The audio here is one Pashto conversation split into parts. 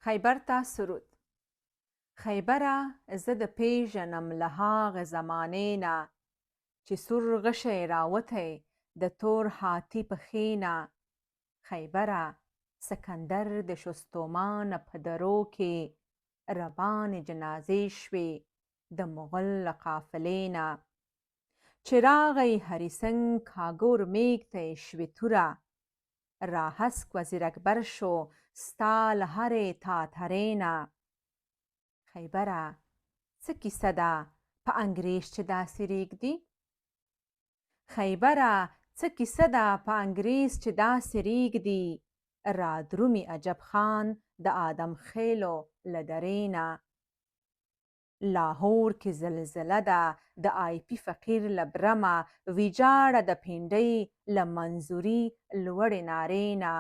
خیبر ته سرود. خیبره زه د پیژنم له هاغې زمانې نه چې سور غشی راوتی د تور هاتي پښې نه. خیبره سکندر د شستومانه په درو کې ربانې جنازې شوې د مغل له قافلې نه. چې راغی هري سنګ کاږه ورمېږ ته یې شوې توره، راهسک وزیر اکبر شو ستا له هرې تاترې نه. خیبره څه کیسه ده په انګریز چې داسې ریږدي؟ خیبره څه کیسه ده په انګریز چې داسې ریږدي؟ رادرومي عجب خان د آدم خیلو له درې نه. لاهور کې زلزله ده د آی پي فقیر له برمه، ویجاړه د پنډۍ له منظوري لوړې نارې نه.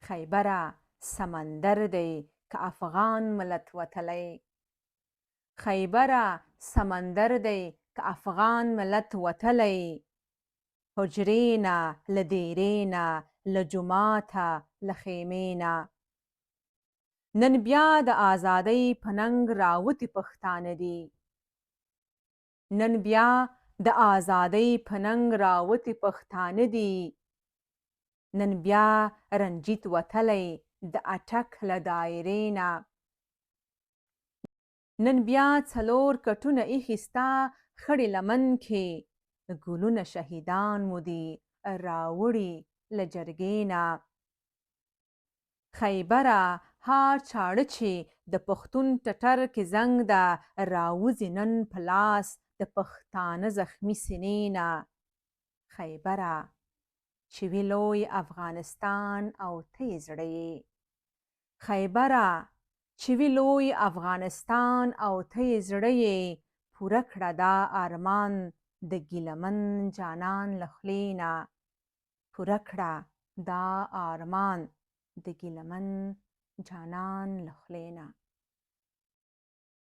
خیبره سمندر دی که افغان ملت وتلی. خیبره سمندر دی که افغان ملت وتلی. حجرې نه له دیرې نه له جوماته له خیمې نه. نن بیا د ازادۍ په ننګ راوتي پښتانه دي. نن بیا د ازادۍ په ننګ راوتي پښتانه دي. نن بیا رنجیت وتلی د اټک له دایرې نه. نن بیا څلور کټونه ایښي ستا خړې لمن کې، ګلونه شهیدان مو دي راوړي له جرګې نه. خیبره هر چاړه چې د پښتون ټټر کې زنګ ده، راوځي نن په لاس د پښتانه زخمي سینې نه. خیبره چې وي لوی افغانستان او ته یې زړه یې. خیبره چې وي لوی افغانستان او ته یې زړه یې. پوره کړه دا ارمان د ګیلمن جانان له خولې نه. پوره کړه دا ارمان د ګیلمن جانان له خولې نه.